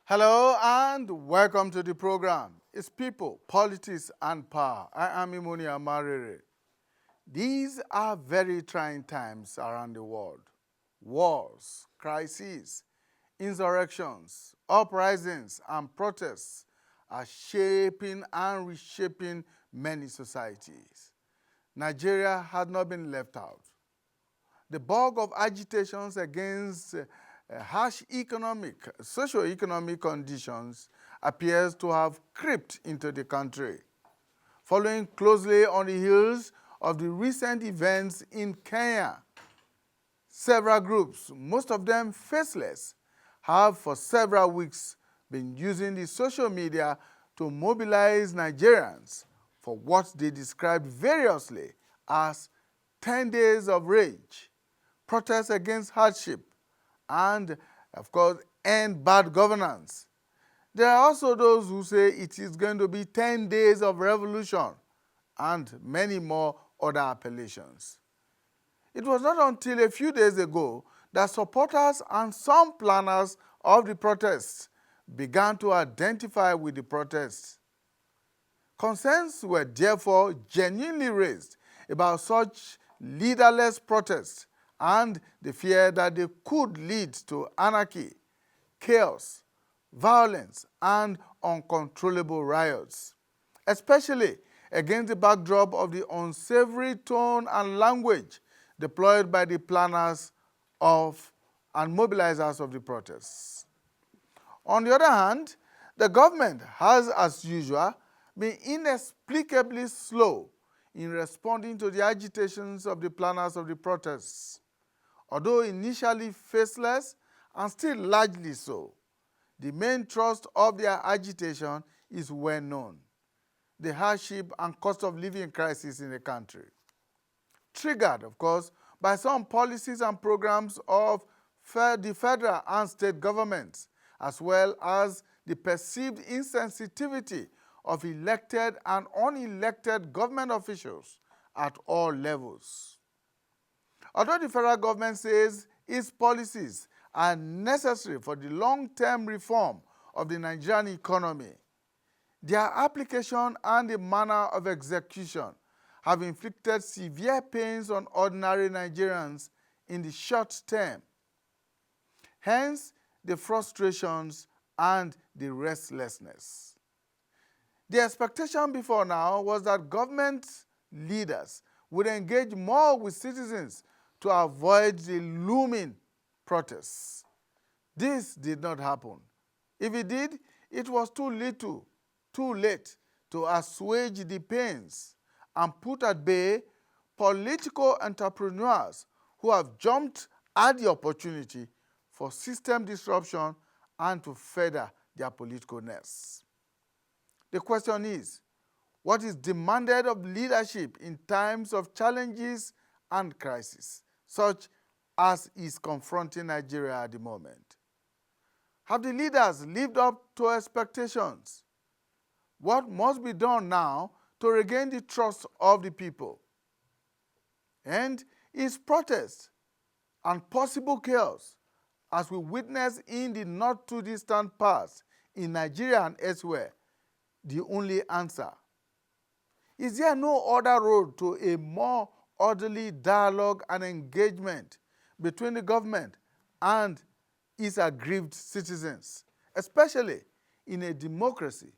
Hello and welcome to the program. It's People, Politics and Power. I am Imoni Amarere. These are very trying times around the world. Wars, crises, insurrections, uprisings and protests are shaping and reshaping many societies. Nigeria has not been left out. The bulk of agitations against harsh socio-economic conditions appears to have crept into the country. Following closely on the heels of the recent events in Kenya, several groups, most of them faceless, have for several weeks been using the social media to mobilize Nigerians for what they described variously as 10 days of rage, protests against hardship, and, of course, end bad governance. There are also those who say it is going to be 10 days of revolution and many more other appellations. It was not until a few days ago that supporters and some planners of the protests began to identify with the protests. Concerns were therefore genuinely raised about such leaderless protests and the fear that they could lead to anarchy, chaos, violence, and uncontrollable riots, especially against the backdrop of the unsavory tone and language deployed by the planners of and mobilizers of the protests. On the other hand, the government has, as usual, been inexplicably slow in responding to the agitations of the planners of the protests. Although initially faceless and still largely so, the main thrust of their agitation is well known: the hardship and cost of living crisis in the country. Triggered, of course, by some policies and programs of the federal and state governments, as well as the perceived insensitivity of elected and unelected government officials at all levels. Although the federal government says its policies are necessary for the long-term reform of the Nigerian economy, their application and the manner of execution have inflicted severe pains on ordinary Nigerians in the short term. Hence, the frustrations and the restlessness. The expectation before now was that government leaders would engage more with citizens to avoid the looming protests. This did not happen. If it did, it was too late to assuage the pains and put at bay political entrepreneurs who have jumped at the opportunity for system disruption and to further their political nest. The question is, what is demanded of leadership in times of challenges and crisis, such as is confronting Nigeria at the moment? Have the leaders lived up to expectations? What must be done now to regain the trust of the people? And is protest and possible chaos, as we witnessed in the not too distant past in Nigeria and elsewhere, the only answer? Is there no other road to a more orderly dialogue and engagement between the government and its aggrieved citizens, especially in a democracy,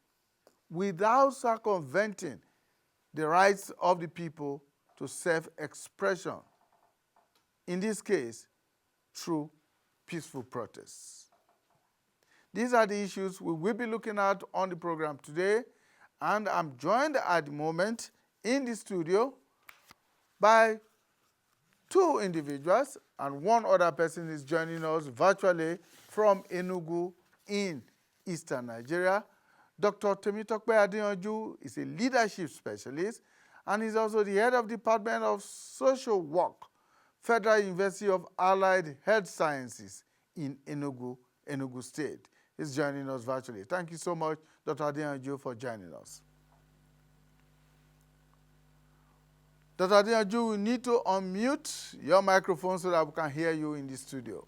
without circumventing the rights of the people to self-expression, in this case, through peaceful protests? These are the issues we will be looking at on the program today, and I'm joined at the moment in the studio by two individuals, and one other person is joining us virtually from Enugu in eastern Nigeria. Dr. Temitope Adeyanju is a leadership specialist and is also the head of the Department of Social Work, Federal University of Allied Health Sciences in Enugu State. He's joining us virtually. Thank you so much, Dr. Adeyanju, for joining us. Dr. Adeyanju, we need to unmute your microphone so that we can hear you in the studio.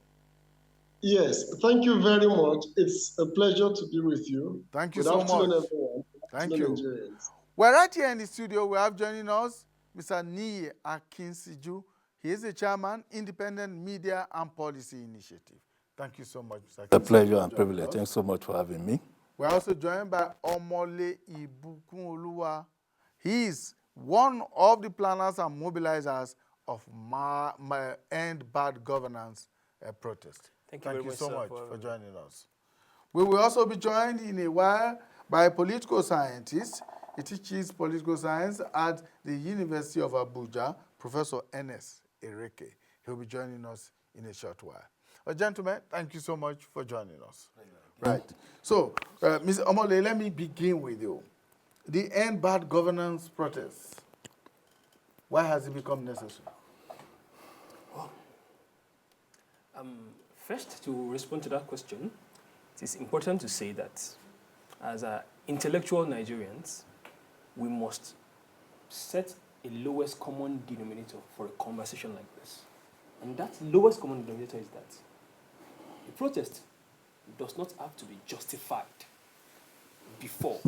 Yes, thank you very much. It's a pleasure to be with you. Thank you Good so afternoon, much. everyone. Good Thank afternoon, you. Nigerians. We're right here in the studio. We have joining us Mr. Niyi Akinsiju. He is the chairman, Independent Media and Policy Initiative. Thank you so much, Mr. A Akinsiju, pleasure for and joining privilege. us. Thanks so much for having me. We're also joined by Omole Ibukunoluwa. He is one of the planners and mobilizers of End Bad Governance protest. Thank you very much, So sir, much for for having me. joining us. We will also be joined in a while by a political scientist. He teaches political science at the University of Abuja, Professor Enes Ereke. He'll be joining us in a short while. Gentlemen, thank you so much for joining us. Right. So, Ms. Omole, let me begin with you. The End Bad Governance protest. Why has it become necessary? First, to respond to that question, it is important to say that as intellectual Nigerians, we must set a lowest common denominator for a conversation like this. And that lowest common denominator is that the protest does not have to be justified before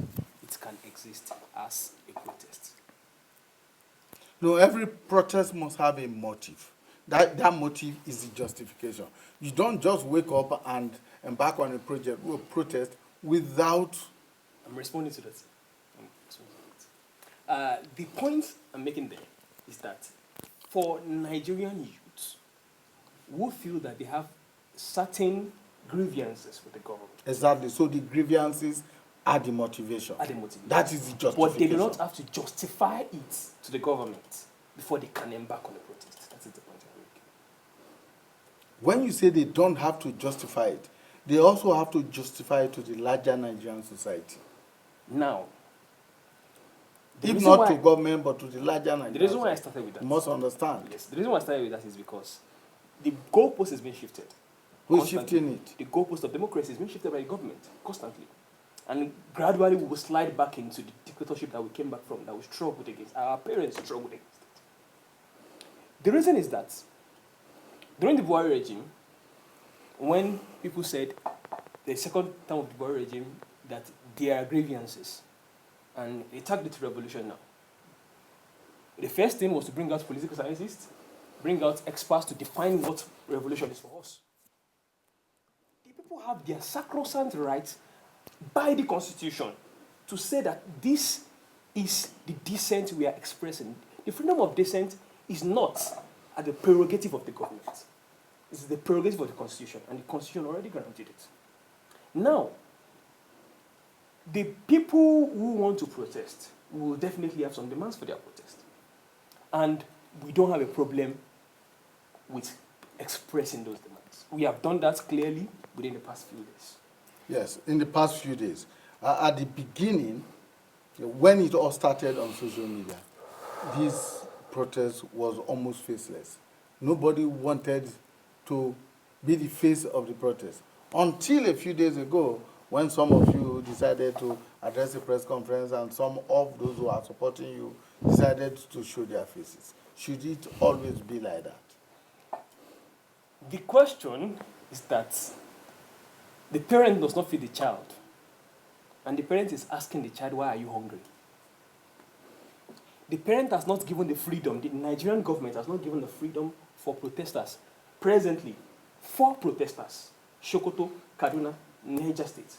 it can exist as a protest. No, every protest must have a motive. That motive is the justification. You don't just wake up and embark on a protest without. I'm responding to that. The point I'm making there is that for Nigerian youths who feel that they have certain grievances with the government, Exactly. So the grievances are the motivation. That is the justification. but they do not have to justify it to the government before they can embark on a protest. That is the point I'm making. When you say they don't have to justify it, they also have to justify it to the larger Nigerian society. Now, If not to government, but to the larger Nigerian society. The reason why I started with that. You must understand. Yes, the reason why I started with that is because the goalpost has been shifted. Who is shifting it? The goalpost of democracy has been shifted by the government constantly. And gradually we will slide back into the dictatorship that we came back from, that we struggled against. Our parents struggled against it. The reason is that during the Buhari regime, when people said the second term of the Buhari regime that there are grievances, and they tagged it to revolution now. The first thing was to bring out political scientists, bring out experts to define what revolution is for us. The people have their sacrosanct right by the Constitution to say that this is the dissent we are expressing. The freedom of dissent is not at the prerogative of the government. It's the prerogative of the Constitution, and the Constitution already granted it. Now, the people who want to protest will definitely have some demands for their protest. And we don't have a problem with expressing those demands. We have done that clearly within the past few days. Yes, in the past few days. At the beginning, when it all started on social media, this protest was almost faceless. Nobody wanted to be the face of the protest. Until a few days ago, when some of you decided to address a press conference and some of those who are supporting you decided to show their faces. Should it always be like that? The question is that the parent does not feed the child, and the parent is asking the child, why are you hungry? The parent has not given the freedom, the Nigerian government has not given the freedom for protesters. Presently, 4 protesters, Sokoto, Kaduna, Niger State,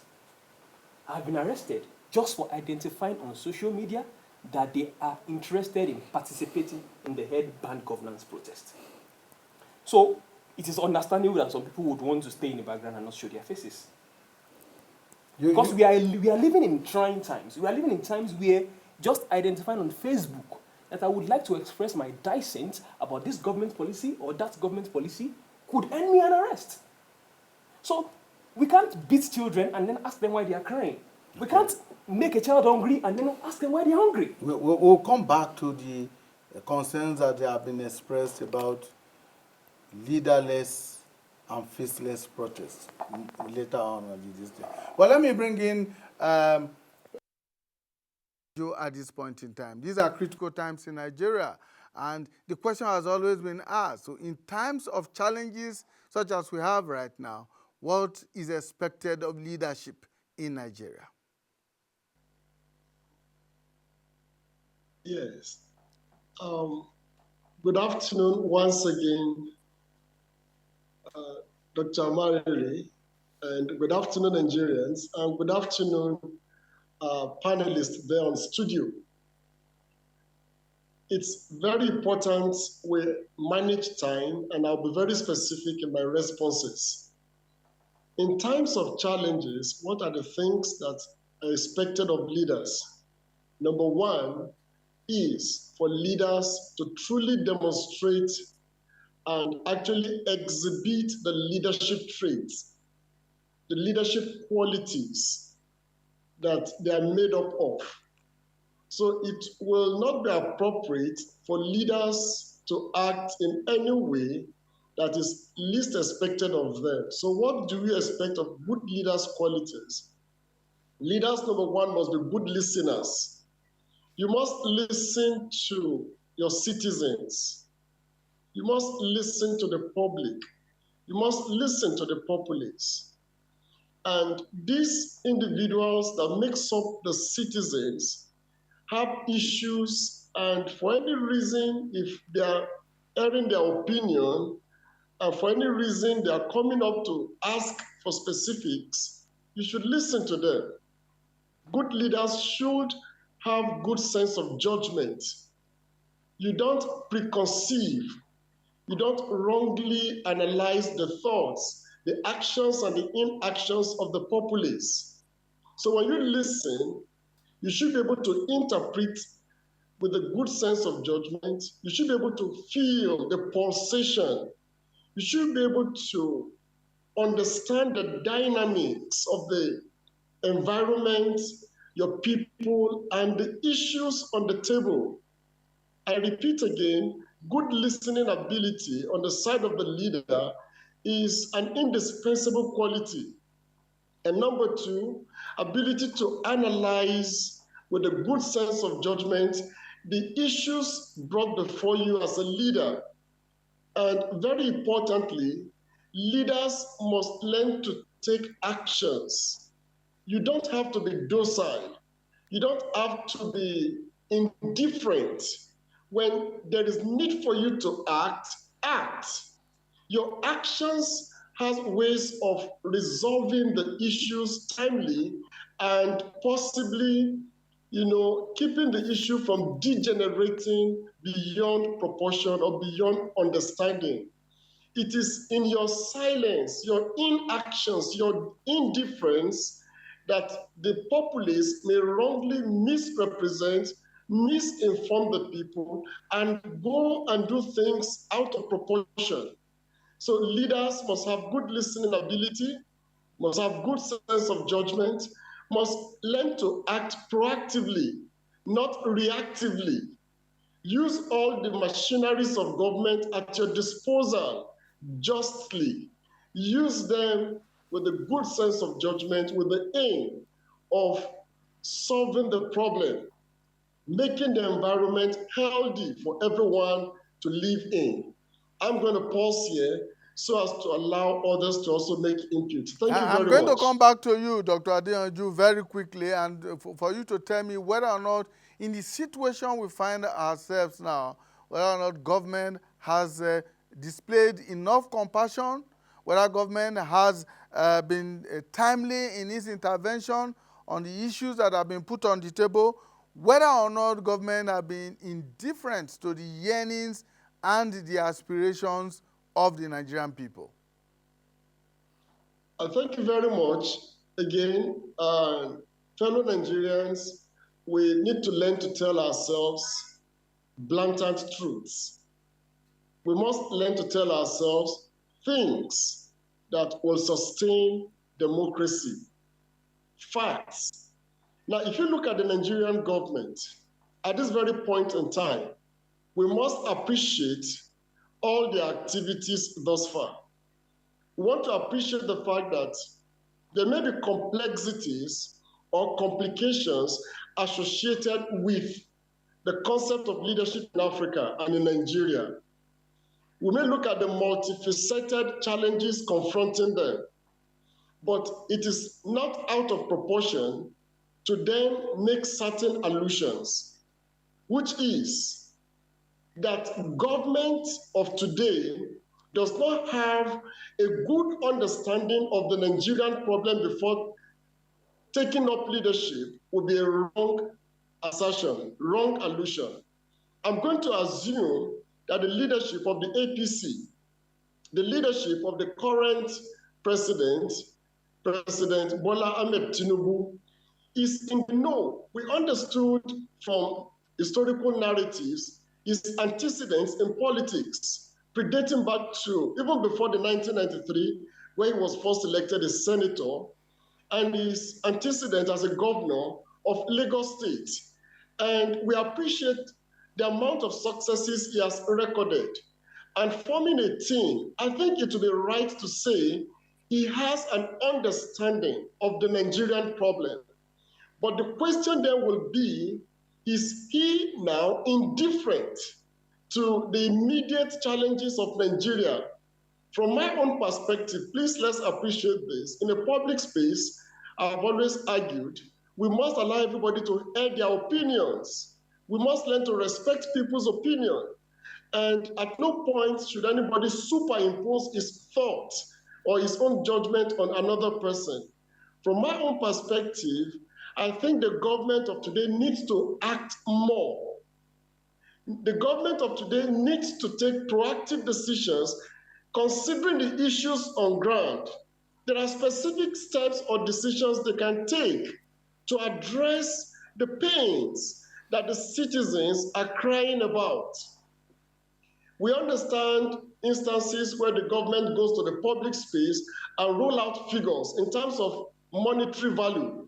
have been arrested just for identifying on social media that they are interested in participating in the head band governance protest. So, it is understandable that some people would want to stay in the background and not show their faces. Because we are living in trying times. We are living in times where just identifying on Facebook that I would like to express my dissent about this government policy or that government policy could earn me an arrest. So, we can't beat children and then ask them why they are crying. We can't make a child hungry and then ask them why they're hungry. We'll come back to the concerns that have been expressed about leaderless and faceless protests later on this day. Well, let me bring in you at this point in time. These are critical times in Nigeria, and the question has always been asked. So in times of challenges such as we have right now, what is expected of leadership in Nigeria? Yes. Good afternoon once again, Dr. Amarere, and good afternoon, Nigerians, and good afternoon, panelists there on studio. It's very important we manage time, and I'll be very specific in my responses. In times of challenges, what are the things that are expected of leaders? Number one is for leaders to truly demonstrate and actually exhibit the leadership traits, the leadership qualities that they are made up of. So it will not be appropriate for leaders to act in any way that is least expected of them. So what do we expect of good leaders' qualities? Leaders, number one, must be good listeners. You must listen to your citizens. You must listen to the public. You must listen to the populace. And these individuals that makes up the citizens have issues, and for any reason, if they are airing their opinion, and for any reason they are coming up to ask for specifics, you should listen to them. Good leaders should have good sense of judgment. You don't preconceive, you don't wrongly analyze the thoughts, the actions, and the inactions of the populace. So when you listen, you should be able to interpret with a good sense of judgment. You should be able to feel the pulsation. You should be able to understand the dynamics of the environment, your people, and the issues on the table. I repeat again, good listening ability on the side of the leader is an indispensable quality. And number two, ability to analyze with a good sense of judgment the issues brought before you as a leader. And very importantly, leaders must learn to take actions. You don't have to be docile. You don't have to be indifferent. When there is need for you to act, act. Your actions has ways of resolving the issues timely and possibly, keeping the issue from degenerating beyond proportion or beyond understanding. It is in your silence, your inactions, your indifference that the populace may wrongly misrepresent, misinform the people, and go and do things out of proportion. So leaders must have good listening ability, must have good sense of judgment, must learn to act proactively, not reactively. Use all the machineries of government at your disposal justly. Use them with a good sense of judgment, with the aim of solving the problem, making the environment healthy for everyone to live in. I'm going to pause here so as to allow others to also make input. Thank you I'm very going to much. come back to you, Dr. Adeyanju, very quickly, and for you to tell me whether or not, in the situation we find ourselves now, whether or not government has displayed enough compassion, whether government has been timely in its intervention on the issues that have been put on the table, whether or not government have been indifferent to the yearnings and the aspirations of the Nigerian people. Thank you very much. Again, fellow Nigerians, we need to learn to tell ourselves blatant truths. We must learn to tell ourselves things that will sustain democracy. Facts. Now, if you look at the Nigerian government, at this very point in time, we must appreciate all the activities thus far. We want to appreciate the fact that there may be complexities or complications associated with the concept of leadership in Africa and in Nigeria. We may look at the multifaceted challenges confronting them. but it is not out of proportion to then make certain allusions, which is that government of today does not have a good understanding of the Nigerian problem before taking up leadership would be a wrong assertion, wrong allusion. I'm going to assume that the leadership of the APC, the leadership of the current president, President Bola Ahmed Tinubu, is in the know. We understood from historical narratives his antecedents in politics, predating back to even before the 1993, where he was first elected as senator, and his antecedent as a governor of Lagos State. And we appreciate the amount of successes he has recorded. And forming a team, I think it would be right to say he has an understanding of the Nigerian problem. But the question then will be, is he now indifferent to the immediate challenges of Nigeria? From my own perspective, please let's appreciate this. In a public space, I've always argued, we must allow everybody to air their opinions. We must learn to respect people's opinion. And at no point should anybody superimpose his thought or his own judgment on another person. From my own perspective, I think the government of today needs to act more. The government of today needs to take proactive decisions considering the issues on ground. There are specific steps or decisions they can take to address the pains that the citizens are crying about. We understand instances where the government goes to the public space and roll out figures in terms of monetary value,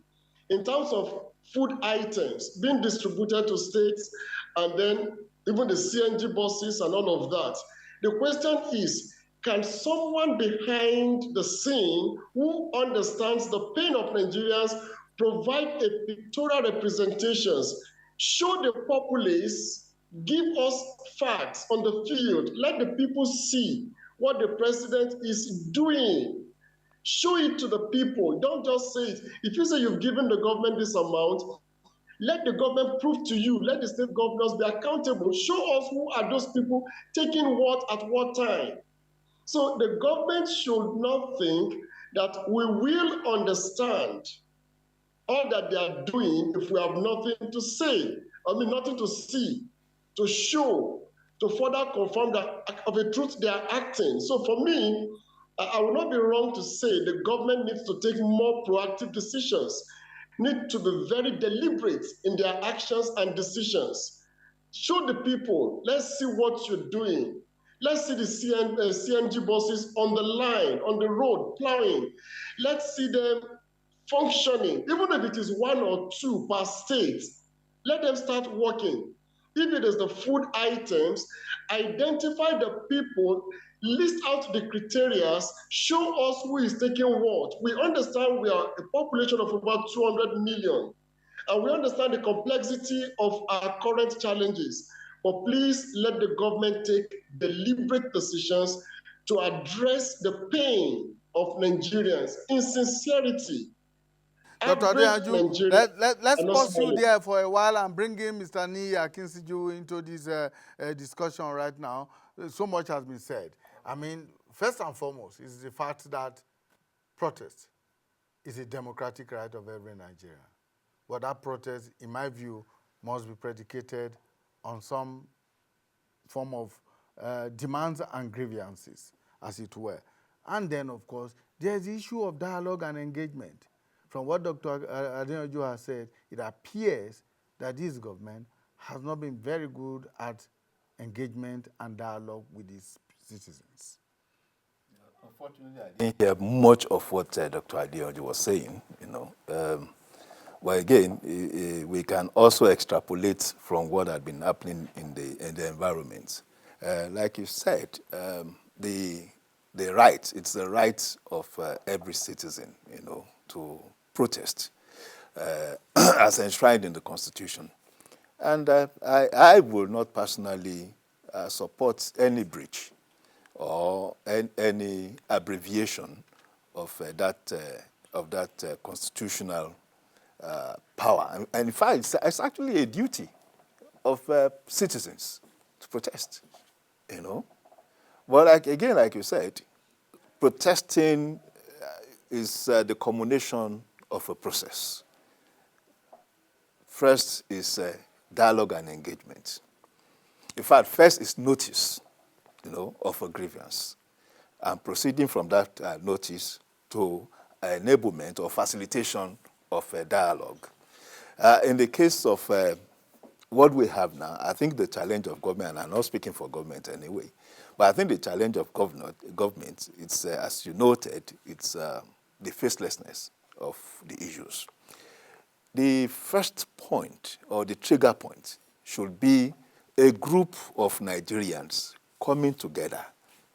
in terms of food items being distributed to states, and then even the CNG buses and all of that. The question is, can someone behind the scene who understands the pain of Nigerians provide a pictorial representations, show the populace, give us facts on the field, let the people see what the president is doing. Show it to the people, don't just say it. If you say you've given the government this amount, let the government prove to you, let the state governors be accountable. Show us who are those people taking what at what time. So the government should not think that we will understand all that they are doing if we have nothing to say, nothing to see, to show, to further confirm that of a truth they are acting. So for me, I will not be wrong to say the government needs to take more proactive decisions, need to be very deliberate in their actions and decisions. Show the people, let's see what you're doing. Let's see the CNG buses on the line, on the road, plowing. Let's see them functioning, even if it is 1 or 2 per state. Let them start working. If it is the food items, identify the people, list out the criteria, show us who is taking what. We understand we are a population of about 200 million, and we understand the complexity of our current challenges. But please let the government take deliberate decisions to address the pain of Nigerians in sincerity. Dr. Average Adeyanju, Nigerians let's are not pause you smiling. there for a while and bring in Mr. Niyi Akinsiju into this discussion right now. So much has been said. I mean, first and foremost is the fact that protest is a democratic right of every Nigerian. But that protest, in my view, must be predicated on some form of demands and grievances, as it were. And then, of course, there's the issue of dialogue and engagement. From what Dr. Adeyanju has said, it appears that this government has not been very good at engagement and dialogue with its citizens. Unfortunately, I didn't hear much of what Dr. Adeyanju was saying, Well, again, we can also extrapolate from what had been happening in the environment. Like you said, the right, it's the right of every citizen, to protest, as enshrined in the Constitution. And I will not personally support any breach or any abbreviation of that constitutional power. And in fact, it's actually a duty of citizens to protest, you know. But again, like you said, protesting is the culmination of a process. First is dialogue and engagement. In fact, first is notice, you know, of a grievance, and proceeding from that notice to enablement or facilitation of a dialogue. In the case of what we have now, I think the challenge of government, and I'm not speaking for government anyway, but I think the challenge of government, it's, as you noted, it's the facelessness of the issues. The first point, or the trigger point, should be a group of Nigerians coming together,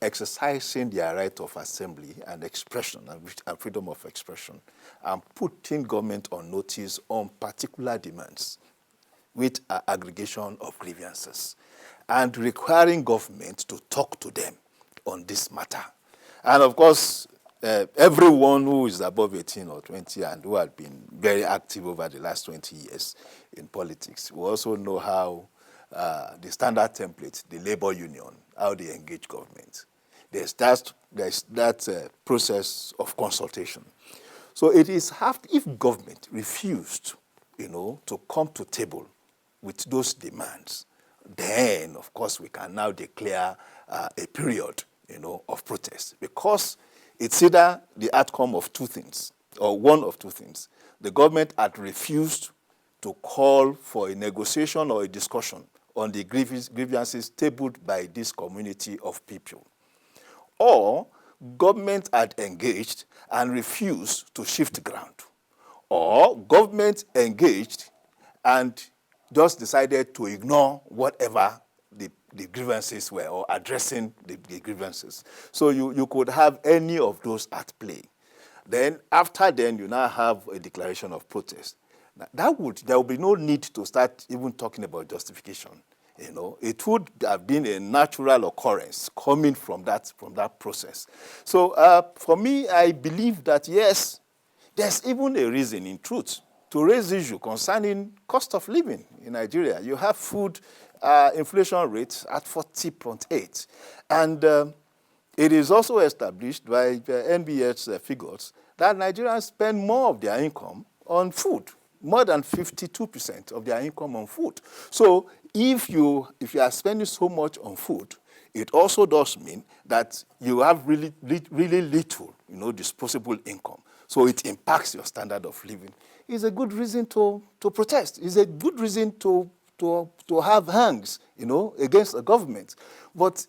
exercising their right of assembly and expression and freedom of expression, and putting government on notice on particular demands with aggregation of grievances, and requiring government to talk to them on this matter. And of course, everyone who is above 18 or 20 and who had been very active over the last 20 years in politics will also know how the standard template, the labor union, how they engage government. There's that process of consultation. So it is if government refused, you know, to come to table with those demands, then of course we can now declare a period, you know, of protest, because it's either the outcome of two things, or one of two things. The government had refused to call for a negotiation or a discussion on the grievances tabled by this community of people, or government had engaged and refused to shift ground, or government engaged and just decided to ignore whatever the grievances were, or addressing the grievances. So you could have any of those at play. Then after then, you now have a declaration of protest. Now, there would be no need to start even talking about justification. You know, it would have been a natural occurrence coming from that process. So for me, I believe that yes, there's even a reason in truth to raise issue concerning cost of living in Nigeria. You have food inflation rate at 40.8. And it is also established by the NBS figures that Nigerians spend more of their income on food, more than 52% of their income on food. So if you are spending so much on food, it also does mean that you have really little, you know, disposable income. So it impacts your standard of living. It's a good reason to protest. It's a good reason to have hands, you know, against the government. But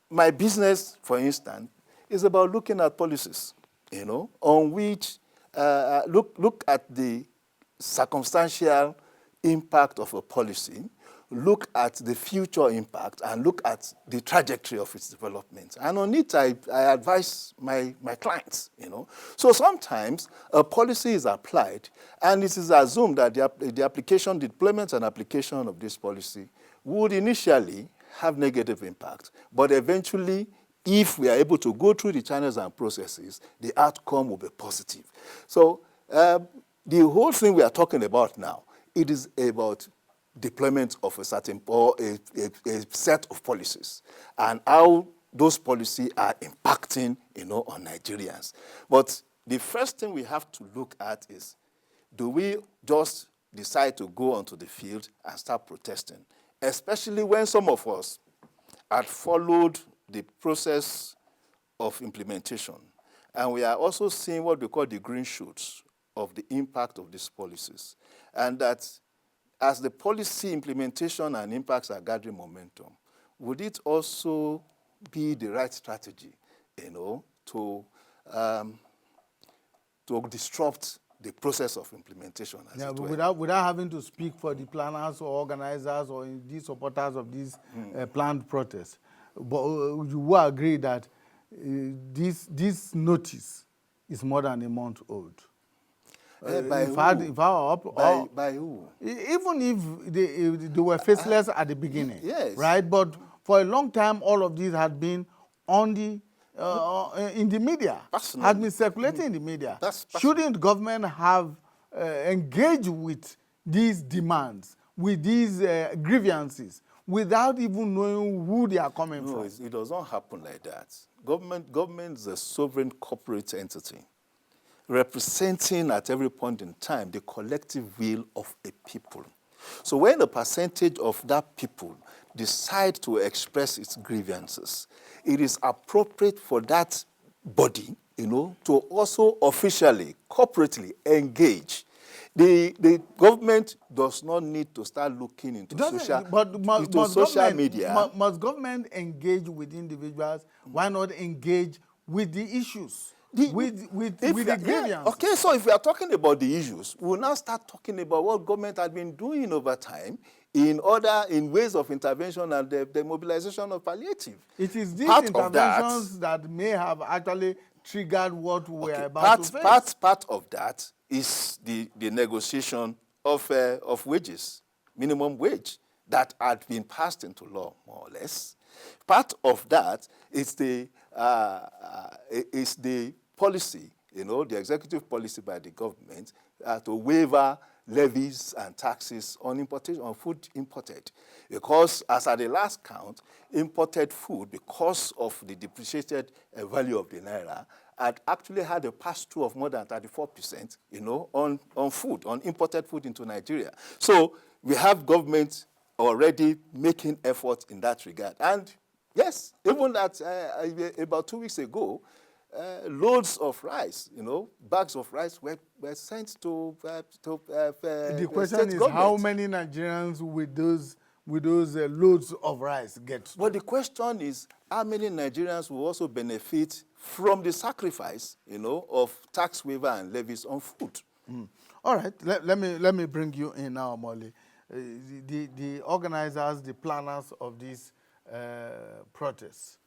my business, for instance, is about looking at policies, you know, on which look at the circumstantial impact of a policy, look at the future impact, and look at the trajectory of its development. And on it, I advise my clients, you know. So sometimes a policy is applied, and it is assumed that the deployment and application of this policy would initially have negative impact, but eventually, if we are able to go through the channels and processes, the outcome will be positive. So the whole thing we are talking about now, it is about deployment of a certain or a set of policies and how those policies are impacting, you know, on Nigerians. But the first thing we have to look at is, do we just decide to go onto the field and start protesting, especially when some of us had followed the process of implementation, and we are also seeing what we call the green shoots of the impact of these policies, and that as the policy implementation and impacts are gathering momentum, would it also be the right strategy, you know, to disrupt the process of implementation? Yeah, but without having to speak for the planners or organizers or the supporters of these planned protests, but you will agree that this notice is more than a month old. By who? By who? Even if they were faceless at the beginning, yes, right? But for a long time, all of these had been on the in the media, Personally. has been circulating in the media. That's Shouldn't government have engaged with these demands, with these grievances, without even knowing who they are coming No, from? it does not happen like that. Government is a sovereign corporate entity representing at every point in time the collective will of a people. So when a percentage of that people decide to express its grievances, it is appropriate for that body, to also officially, corporately engage. The government does not need to start looking into social media. Must government engage with individuals? Why not engage with the issues? With the grievances? Okay, so if we are talking about the issues, we'll now start talking about what government has been doing over time in ways of intervention and the mobilization of palliative. It is these Part interventions that may have actually triggered what we are about to face. Part of that is the negotiation of wages, minimum wage, that had been passed into law, more or less. Part of that is the policy, the executive policy by the government to waiver levies and taxes on importation, on food imported. Because as at the last count, imported food, because of the depreciated value of the naira, had actually had a pass-through of more than 34%, on food, on imported food into Nigeria. So we have government already making efforts in that regard. And yes, even that about 2 weeks ago, loads of rice, bags of rice were sent to the question state is government. How many Nigerians with those loads of rice get? But the question is, how many Nigerians will also benefit from the sacrifice, of tax waiver and levies on food? All right, let me bring you in now, Molly. The organizers, the planners of these protests,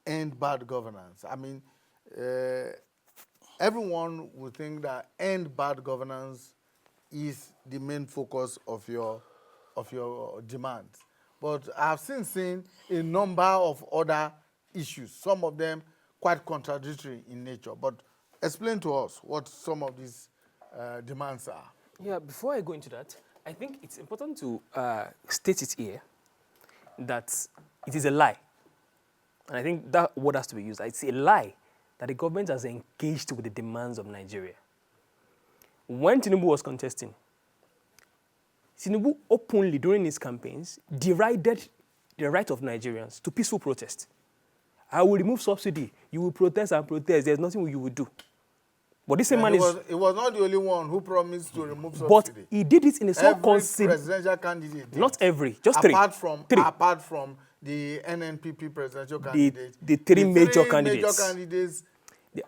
end bad governance. I mean, everyone would think that end bad governance is the main focus of your demands. But I've seen a number of other issues, some of them quite contradictory in nature. But explain to us what some of these demands are. Yeah, before I go into that, I think it's important to state it here that it is a lie. And I think that word has to be used. It's a lie that the government has engaged with the demands of Nigeria. When Tinubu was contesting, Tinubu openly, during his campaigns, derided the right of Nigerians to peaceful protest. I will remove subsidy. You will protest and protest. There's nothing you will do. But this man is... He was not the only one who promised to remove subsidy. But he did it in a so considered... presidential candidate did. Not every, just three. Apart from the NNPP presidential candidate. The three major candidates.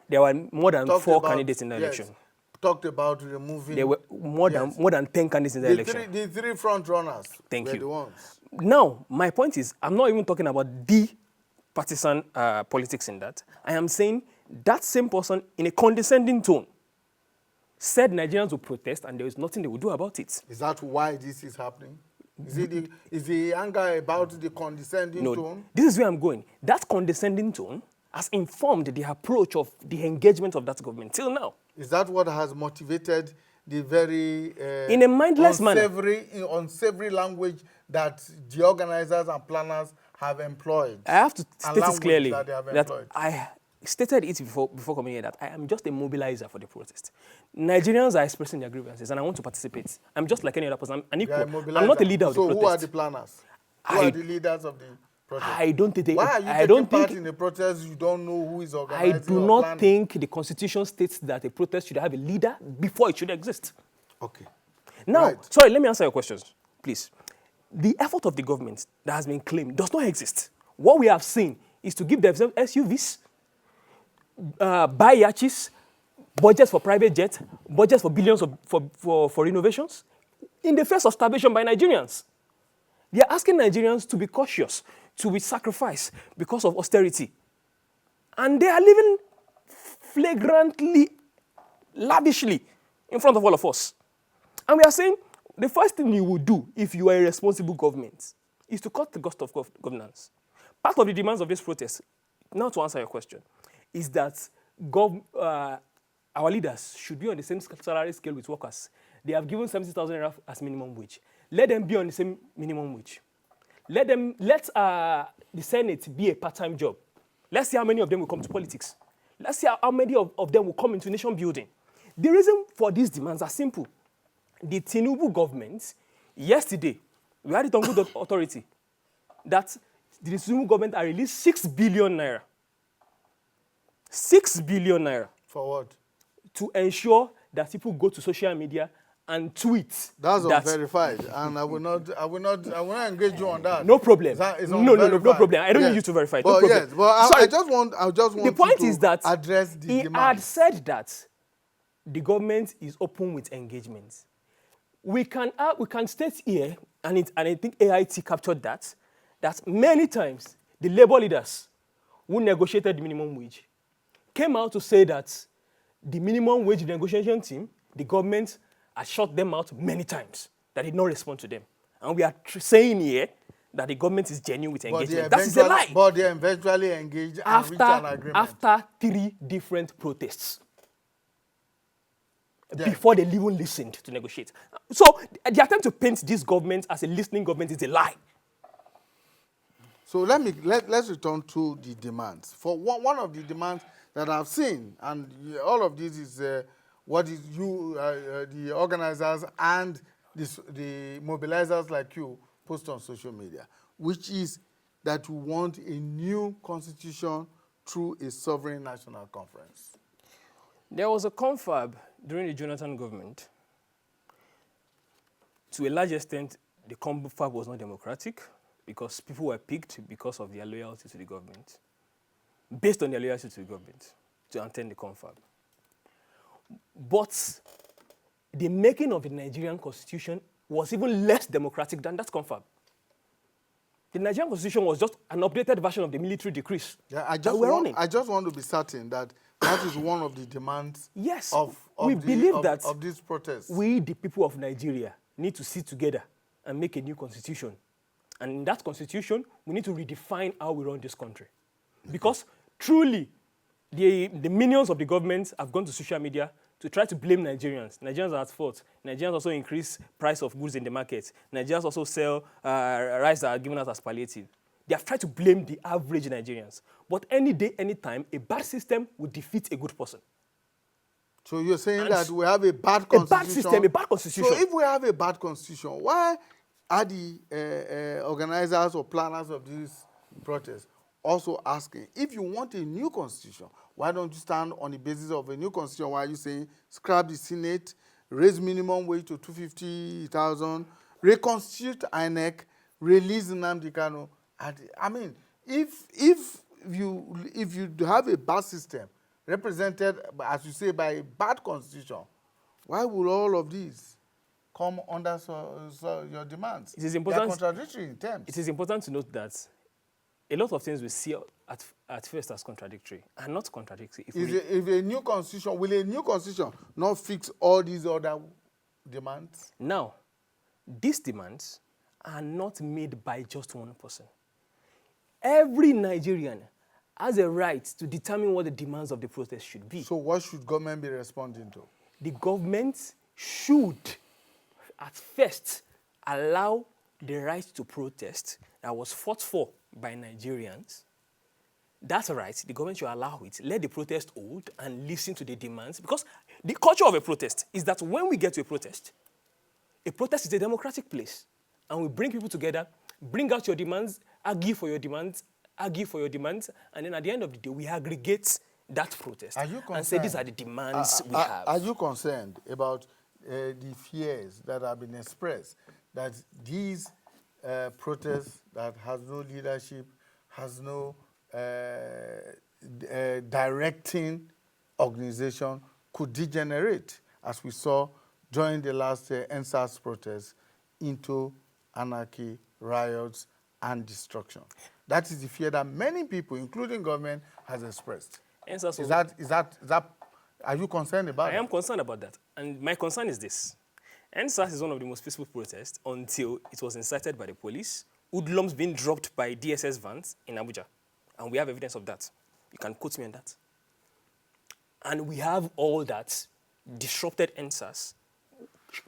There were more than 4 candidates in the election. Talked about removing... There were more than 10 candidates in the election. The three front runners Thank were you. the ones. Now, my point is, I'm not even talking about the partisan politics in that. I am saying that same person, in a condescending tone, said Nigerians will protest and there is nothing they will do about it. Is that why this is happening? Is the anger about the condescending tone? This is where I'm going. That condescending tone has informed the approach of the engagement of that government till now. Is that what has motivated the very in a mindless unsavory language that the organizers and planners have employed? I have to state it clearly that I stated it before coming here that I am just a mobilizer for the protest. Nigerians are expressing their grievances and I want to participate. I'm just like any other person. I'm equal. I'm not the leader of the protest. So who are the planners? Who are the leaders of the protest? I don't think... Why are you taking part in the protest? You don't know who is organizing. I do not think the Constitution states that a protest should have a leader before it should exist. Okay. Now, sorry, let me answer your questions, please. The effort of the government that has been claimed does not exist. What we have seen is to give themselves SUVs, buy yachts, budgets for private jets, budgets for billions for innovations, in the face of starvation by Nigerians. They are asking Nigerians to be cautious, to be sacrificed because of austerity. And they are living flagrantly, lavishly in front of all of us. And we are saying the first thing you would do if you are a responsible government is to cut the cost of governance. Part of the demands of this protest now to answer your question, is that our leaders should be on the same salary scale with workers. They have given 70,000 naira as minimum wage. Let them be on the same minimum wage. Let the Senate be a part-time job. Let's see how many of them will come to politics. Let's see how many of them will come into nation building. The reason for these demands are simple. The Tinubu government, yesterday, we had it on good authority, that the Tinubu government has released 6 billion naira. 6 billion naira. For what? To ensure that people go to social media and tweet. That's unverified, and I will not engage you on that. No problem. No problem. I don't need you to verify it. No problem. Yes, but I just want the point is that address the he demand. had said that the government is open with engagement. We can state here, and I think AIT captured that many times the labor leaders who negotiated the minimum wage came out to say that the minimum wage negotiation team, the government, has shut them out many times, that did not respond to them. And we are saying here that the government is genuine with engagement. That is a lie. But they eventually engaged and reached an agreement. After 3 different protests. Before they even listened to negotiate. So the attempt to paint this government as a listening government is a lie. So let's return to the demands. For one of the demands that I've seen, and all of this is what is the organizers and the mobilizers like you post on social media, which is that we want a new constitution through a sovereign national conference. There was a confab during the Jonathan government. To a large extent, the confab was not democratic because people were picked because of their loyalty to the government, based on their loyalty to the government, to attend the confab. But the making of the Nigerian constitution was even less democratic than that confab. The Nigerian constitution was just an updated version of the military decrees. Yeah, I just want to be certain that is one of the demands. Yes, of these protests. We, the people of Nigeria, need to sit together and make a new constitution. And in that constitution, we need to redefine how we run this country. Because truly, the minions of the government have gone to social media to try to blame Nigerians. Nigerians are at fault. Nigerians also increase price of goods in the market. Nigerians also sell rice that are given out as palliative. They have tried to blame the average Nigerians. But any day, any time, a bad system will defeat a good person. So you're saying that we have a bad constitution? A bad constitution. So if we have a bad constitution, why are the organizers or planners of these protests also asking, if you want a new constitution, why don't you stand on the basis of a new constitution? Why are you saying scrap the Senate, raise minimum wage to 250,000, reconstitute INEC, release Nnamdi Kanu? I mean, if you have a bad system represented, as you say, by a bad constitution, why will all of these come under your demands? It is important. They are contradictory in terms. It is important to note that a lot of things we see at first as contradictory are not contradictory. If a new constitution, will a new constitution not fix all these other demands? Now, these demands are not made by just one person. Every Nigerian has a right to determine what the demands of the protest should be. So what should government be responding to? The government should, at first, allow the right to protest that was fought for by Nigerians. That's right. The government should allow it. Let the protest hold and listen to the demands. Because the culture of a protest is that when we get to a protest is a democratic place. And we bring people together, bring out your demands, argue for your demands, and then at the end of the day, we aggregate that protest and say these are the demands we have. Are you concerned about the fears that have been expressed that these protests that has no leadership, has no directing organization could degenerate, as we saw during the last NSAS protests, into anarchy, riots, and destruction? That is the fear that many people, including government, has expressed. Is that? Are you concerned about it? I am concerned about that. And my concern is this. NSAS is one of the most peaceful protests until it was incited by the police, hoodlums being dropped by DSS vans in Abuja. And we have evidence of that. You can quote me on that. And we have all that disrupted answers,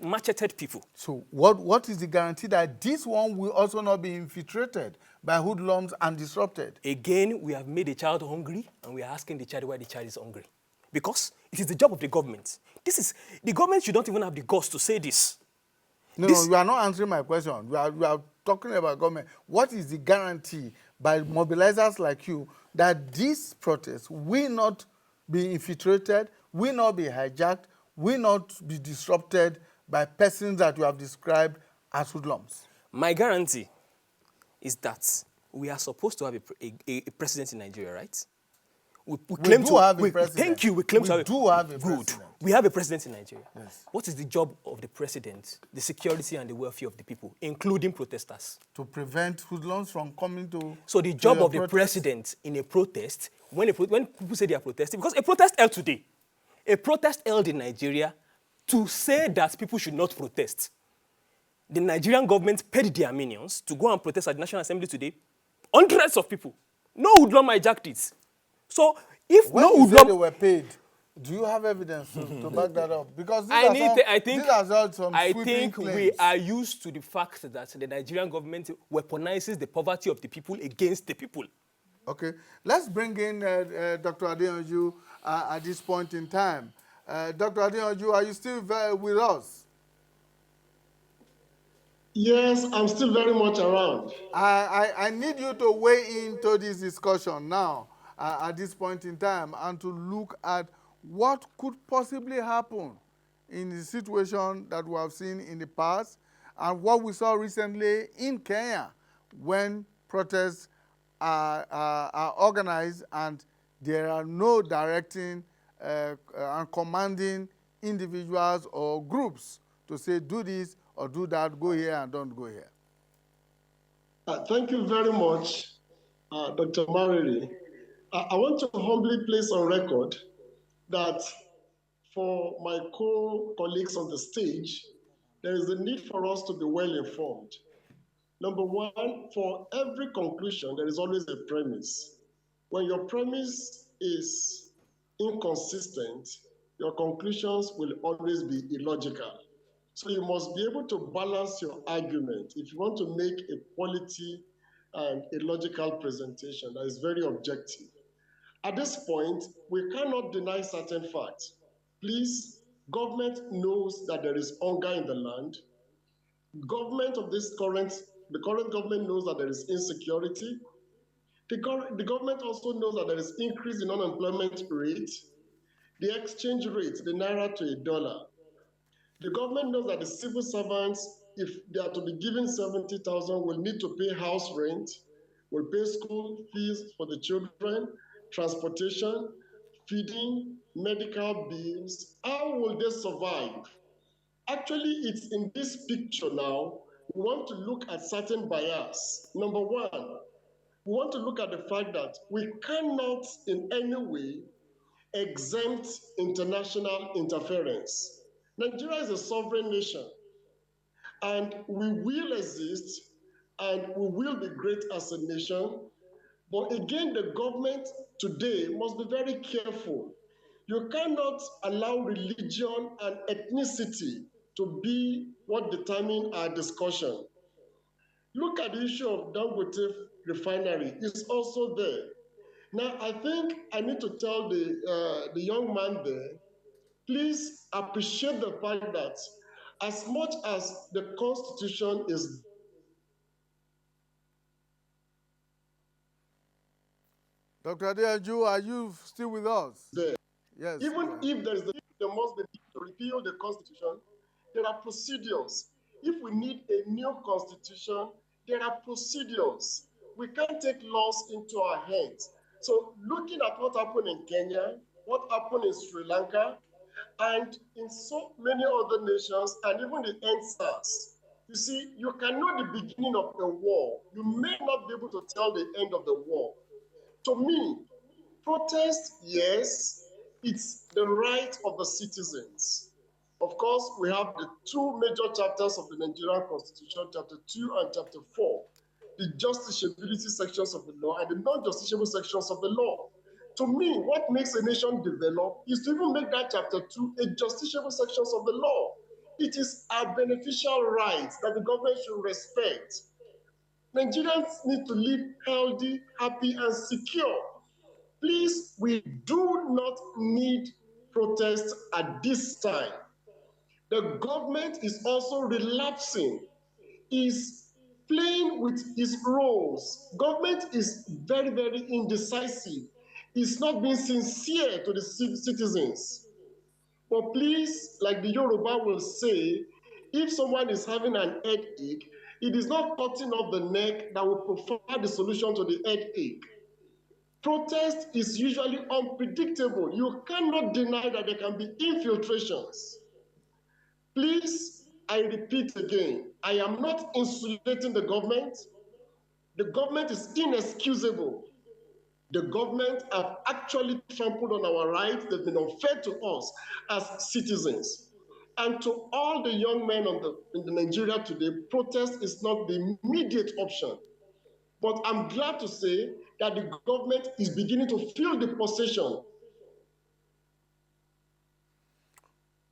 macheted people. So what is the guarantee that this one will also not be infiltrated by hoodlums and disrupted? Again, we have made a child hungry, and we are asking the child why the child is hungry. Because it is the job of the government. The government should not even have the guts to say this. No, you are not answering my question. We are talking about government. What is the guarantee by mobilizers like you that this protest will not be infiltrated, will not be hijacked, will not be disrupted by persons that you have described as hoodlums? My guarantee is that we are supposed to have a president in Nigeria, right? We claim do to have a president. Thank you. We claim We to have do have a good. president. We have a president in Nigeria. Yes. What is the job of the president? The security and the welfare of the people, including protesters. To prevent hoodlums from coming to... So the to job your of the protest? president in a protest, when people say they are protesting, because a protest held today, a protest held in Nigeria to say that people should not protest. The Nigerian government paid their minions to go and protest at the National Assembly today. Hundreds of people. No hoodlum hijacked it. So if When no you say hoodlum... they were paid, do you have evidence to back that up? Because I these are all some sweeping think claims. we are used to the fact that the Nigerian government weaponizes the poverty of the people against the people. Okay, let's bring in Dr. Adeyanju at this point in time. Dr. Adeyanju, are you still with us? Yes, I'm still very much around. I need you to weigh into this discussion now at this point in time and to look at what could possibly happen in the situation that we have seen in the past and what we saw recently in Kenya when protests are organized and there are no directing and commanding individuals or groups to say do this or do that, go here and don't go here. Thank you very much, Dr. Mariri. I want to humbly place on record that for my co-colleagues on the stage, there is a need for us to be well informed. Number one, for every conclusion, there is always a premise. When your premise is inconsistent, your conclusions will always be illogical. So you must be able to balance your argument if you want to make a quality and a logical presentation that is very objective. At this point, we cannot deny certain facts. Please, government knows that there is hunger in the land. The current government knows that there is insecurity. The government also knows that there is increase in unemployment rate, the exchange rate, the naira to a dollar. The government knows that the civil servants, if they are to be given 70,000, will need to pay house rent, will pay school fees for the children, transportation, feeding, medical bills. How will they survive? Actually, it's in this picture now. We want to look at certain bias. Number one, we want to look at the fact that we cannot in any way exempt international interference. Nigeria is a sovereign nation, and we will exist, and we will be great as a nation. But again, the government today must be very careful. You cannot allow religion and ethnicity to be what determine our discussion. Look at the issue of Dangote refinery. It's also there. Now, I think I need to tell the young man there, please appreciate the fact that as much as the Constitution is Dr. Adeyanju, are you still with us? there, Yes. even if there must be to repeal the Constitution, there are procedures. If we need a new Constitution, there are procedures. We can't take laws into our hands. So looking at what happened in Kenya, what happened in Sri Lanka, and in so many other nations, and even the NSAS, you see, you can know the beginning of a war. You may not be able to tell the end of the war. To me, protest, yes, it's the right of the citizens. Of course, we have the two major chapters of the Nigerian Constitution, Chapter 2 and Chapter 4, the justiciability sections of the law and the non-justiciable sections of the law. To me, what makes a nation develop is to even make that chapter 2 a justiciable sections of the law. It is our beneficial rights that the government should respect. Nigerians need to live healthy, happy, and secure. Please, we do not need protests at this time. The government is also relapsing, is playing with its roles. Government is very, very indecisive. It's not being sincere to the citizens. But please, like the Yoruba will say, if someone is having an headache, it is not cutting off the neck that will provide the solution to the headache. Protest is usually unpredictable. You cannot deny that there can be infiltrations. Please, I repeat again, I am not insulating the government. The government is inexcusable. The government have actually trampled on our rights. They've been unfair to us as citizens. And to all the young men in Nigeria today, protest is not the immediate option. But I'm glad to say that the government is beginning to feel the possession.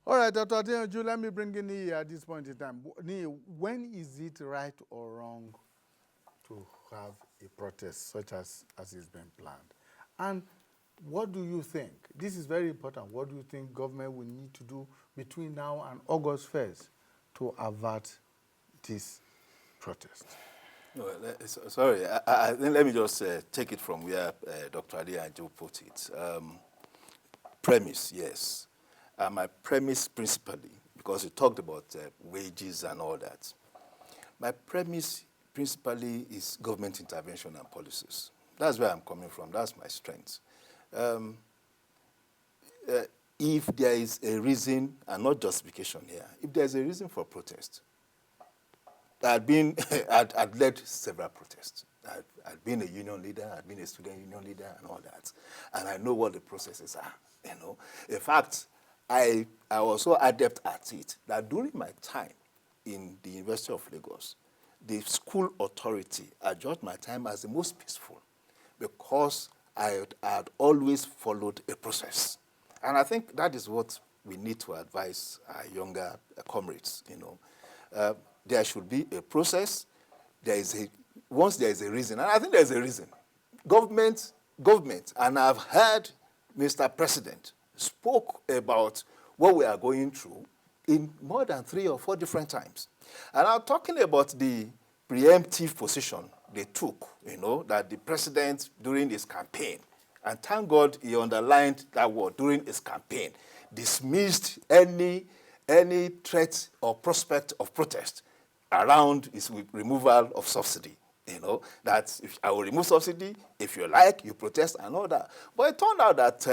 All right, Dr. Adeyanju, let me bring in Nii at this point in time. Nii, when is it right or wrong to have a protest such as is being planned? And what do you think? This is very important. What do you think government will need to do between now and August 1st to avert this protest? Well, sorry, let me just take it from where Dr. Adeyanju put it. Premise, yes. My premise principally, because you talked about wages and all that, my premise principally is government intervention and policies. That's where I'm coming from. That's my strength. If there is a reason, and not justification here, if there's a reason for protest, I'd led several protests. I'd been a union leader, I'd been a student union leader and all that. And I know what the processes are, you know. In fact, I was so adept at it that during my time in the University of Lagos, the school authority adjudged my time as the most peaceful because I had always followed a process. And I think that is what we need to advise our younger comrades, you know. There should be a process. Once there is a reason, and I think there is a reason. Government, and I've heard Mr. President spoke about what we are going through in more than 3 or 4 different times. And I'm talking about the preemptive position they took, you know, that the president during his campaign, and thank God he underlined that word, during his campaign, dismissed any threat or prospect of protest around his removal of subsidy. You know, that if I will remove subsidy, if you like, you protest and all that. But it turned out that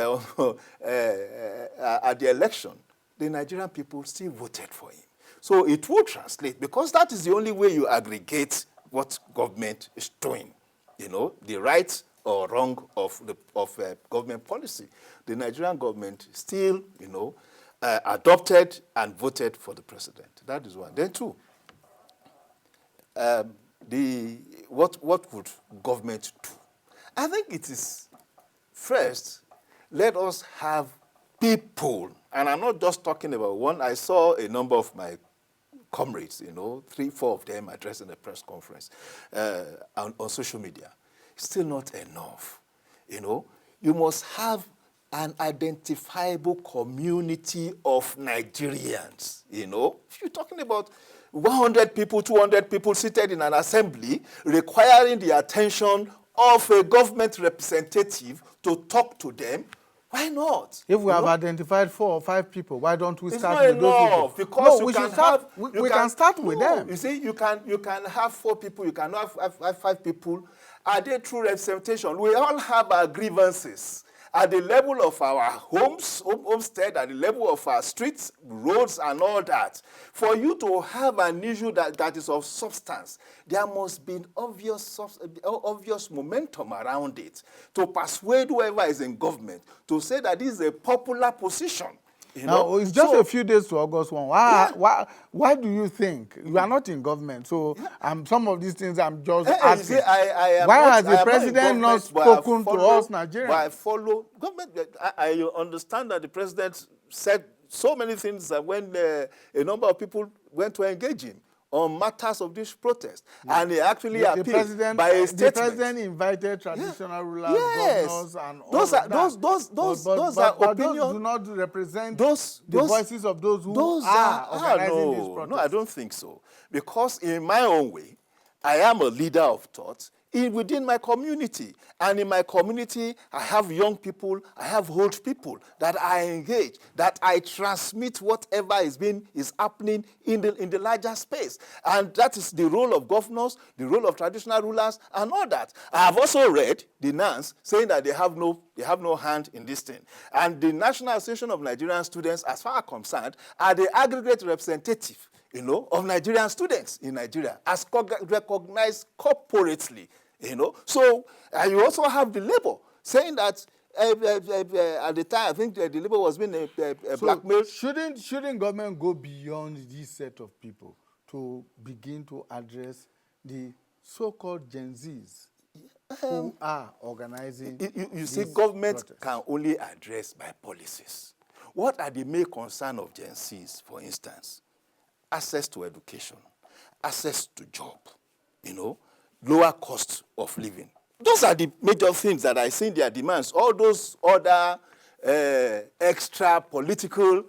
at the election, the Nigerian people still voted for him. So it will translate, because that is the only way you aggregate what government is doing. You know, the right or wrong of government policy. The Nigerian government still, you know, adopted and voted for the president. That is one. Then two, what would government do? I think it is, first, let us have people, and I'm not just talking about one. I saw a number of my comrades, you know, 3, 4 of them addressing a press conference on social media. Still not enough, you know. You must have an identifiable community of Nigerians, you know. If you're talking about 100 people, 200 people seated in an assembly requiring the attention of a government representative to talk to them, why not? If we have identified 4 or 5 people, why don't we start with those people? Because no, we can start with them. You see, you can have 4 people, you can have 5 people. Are they true representation? We all have our grievances at the level of our homes, homestead, at the level of our streets, roads, and all that. For you to have an issue that is of substance, there must be obvious momentum around it to persuade whoever is in government to say that this is a popular position. You Now, know? it's just So- a few days to August 1. Why do you think? You are not in government, so some of these things I'm just You asking. see, I am Why not, has I the am president not not in government, but I spoken to follow- us Nigerians? But I follow government. I understand that the president said so many things that when a number of people went to engage him on matters of this protest, and he actually The appealed president, by a the statement. president invited traditional rulers, Yes. governors, and all Those of are- that. those But are those opinion. do not represent Those voices of those who are organizing these protests. No, I don't think so. Because in my own way, I am a leader of thought within my community. And in my community, I have young people, I have old people that I engage, that I transmit whatever is happening in the larger space. And that is the role of governors, the role of traditional rulers, and all that. I have also read the NANS saying that they have no hand in this thing. And the National Association of Nigerian Students, as far as concerned, are the aggregate representative, of Nigerian students in Nigeria, as recognized corporately, So you also have the Labour saying that at the time, I think the Labour was being blackmailed. Shouldn't government go beyond this set of people to begin to address the so-called Gen Zs who are organizing? You see, these government protests? can only address by policies. What are the main concerns of Gen Zs, for instance? Access to education, access to job, lower cost of living. Those are the major things that I think their demands. All those other extra political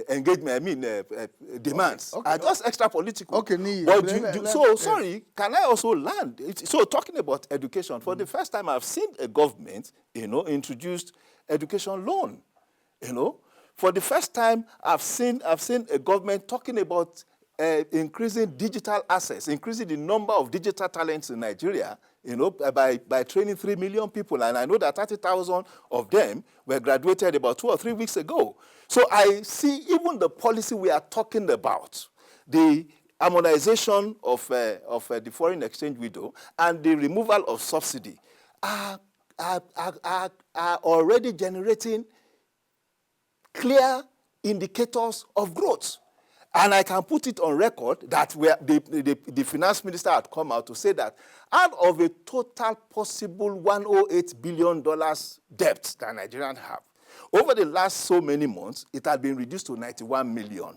engagement, demands are just extra political. Okay, Nii, But sorry, can I also land? So talking about education, for the first time I've seen a government, introduced education loan, For the first time, I've seen a government talking about increasing digital access, increasing the number of digital talents in Nigeria, by training 3 million people. And I know that 30,000 of them were graduated about 2 or 3 weeks ago. So I see even the policy we are talking about, the harmonization of the foreign exchange window and the removal of subsidy are already generating clear indicators of growth. And I can put it on record that the finance minister had come out to say that out of a total possible $108 billion debt that Nigerians have, over the last so many months, it had been reduced to $91 billion.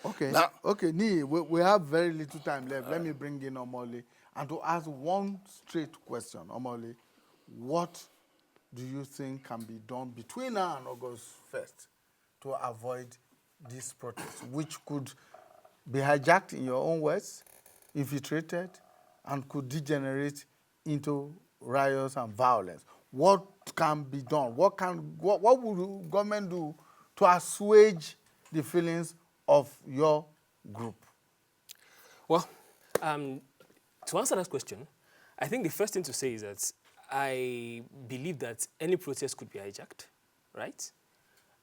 Okay, Now, okay, Nii, we have very little time left. Let me bring in Omole and to ask one straight question. Omole, what do you think can be done between now and August 1st to avoid this protest, which could be hijacked, in your own words, infiltrated, and could degenerate into riots and violence? What can be done? What would government do to assuage the feelings of your group? Well, to answer that question, I think the first thing to say is that I believe that any protest could be hijacked, right?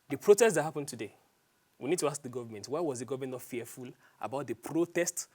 The protest that happened today, we need to ask the government, why was the government not fearful about the protest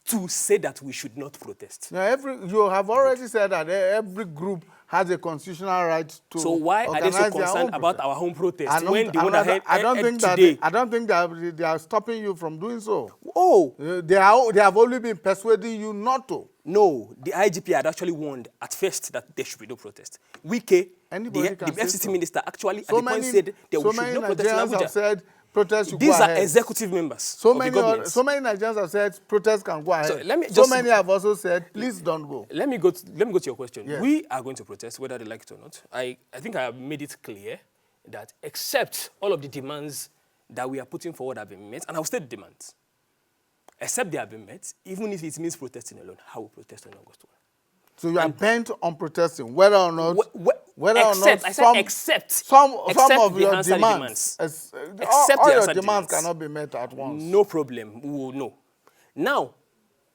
to say that we should not protest? Now, you have already said that every group has a constitutional right to So why are they so organize their concerned own about protest? our home protest I don't- when the I'm one not- ahead I don't think that today? I don't think that they are stopping you from doing so. Oh, They have only been persuading you not to. no, the IGP had actually warned at first that there should be no protest. Wike, Anybody the can say FCT so. minister, actually at the point said there so should many no protest in Nigerians have Abuja. said protests should These go are ahead. executive members So of the government. so many Nigerians have said protests can go ahead. let me So just- many have also said, please don't go. Let me go to your question. Yes. We are going to protest, whether they like it or not. I think I have made it clear that except all of the demands that we are putting forward have been met, and I'll state the demands, except they have been met, even if it means protesting alone, how will protest on August 1? So you are bent on protesting, whether or not, Except some of the your answer demands, Except all the your answer demands demands. cannot be met at once. No problem. We will know. Now,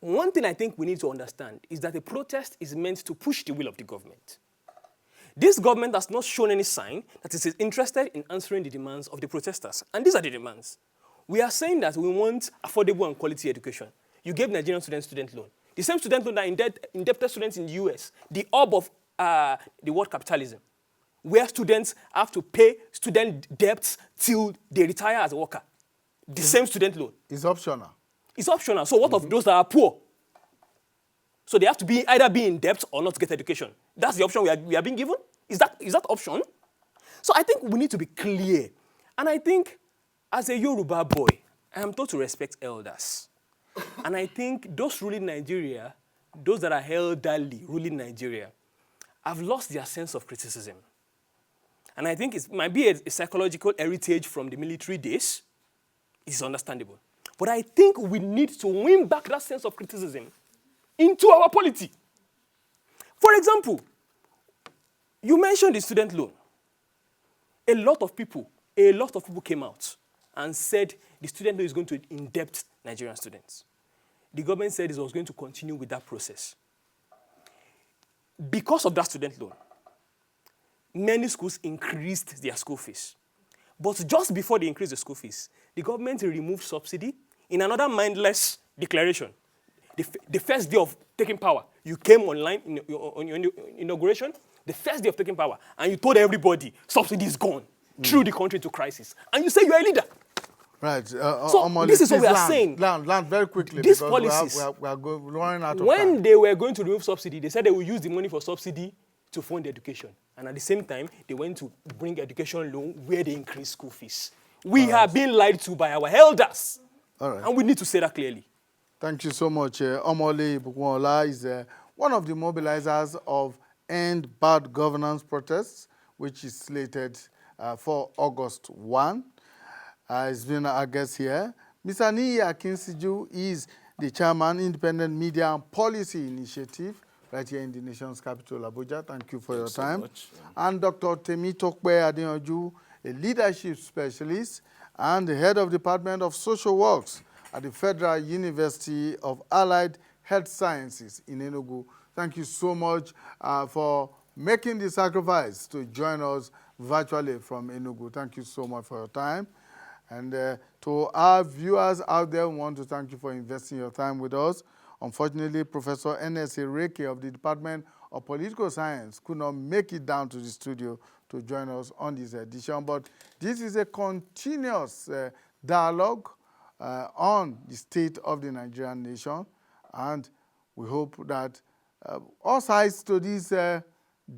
one thing I think we need to understand is that a protest is meant to push the will of the government. This government has not shown any sign that it is interested in answering the demands of the protesters. And these are the demands. We are saying that we want affordable and quality education. You gave Nigerian students student loan. The same student loan that indebted students in the US, the hub of the world capitalism. where students have to pay student debts till they retire as a worker. The same student loan. It's optional. It's optional. So what of those that are poor? So they have to either be in debt or not get education. That's the option we are being given? Is that option? So I think we need to be clear. And I think as a Yoruba boy, I am taught to respect elders. And I think those ruling Nigeria, those that are elderly ruling Nigeria, have lost their sense of criticism. And I think it might be a psychological heritage from the military days. It's understandable. But I think we need to win back that sense of criticism into our polity. For example, you mentioned the student loan. A lot of people came out and said the student loan is going to indebt Nigerian students. The government said it was going to continue with that process. Because of that student loan, many schools increased their school fees. But just before they increased the school fees, the government removed subsidy in another mindless declaration. The first day of taking power, you came online on your inauguration, the first day of taking power, and you told everybody subsidy is gone, threw the country into crisis. And you say you are a leader. Right. So this is what we are saying. Land very quickly. These because policies, we are running out of time. when they were going to remove subsidy, they said they will use the money for subsidy to fund education. And at the same time, they went to bring education loan where they increased school fees. We have been lied to by our elders. All right. And we need to say that clearly. Thank you so much. Omole Bukwonla is one of the mobilizers of End Bad Governance protests, which is slated for August 1. He's been our guest here. Mr. Niyi Akinsiju is the chairman, Independent Media and Policy Initiative, right here in the nation's capital, Abuja. Thank you for your time. Much. And Dr. Temitokpe Adeyanju, a leadership specialist and the head of Department of Social Works at the Federal University of Allied Health Sciences in Enugu. Thank you so much for making the sacrifice to join us virtually from Enugu. Thank you so much for your time. And to our viewers out there, we want to thank you for investing your time with us. Unfortunately, Professor N.S. Ireke of the Department of Political Science could not make it down to the studio to join us on this edition. But this is a continuous dialogue on the state of the Nigerian nation. And we hope that all sides to this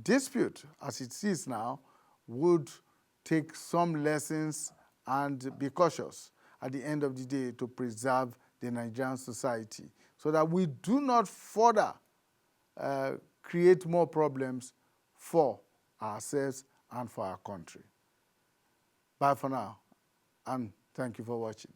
dispute, as it is now, would take some lessons and be cautious at the end of the day to preserve the Nigerian society so that we do not further create more problems for ourselves and for our country. Bye for now, and thank you for watching.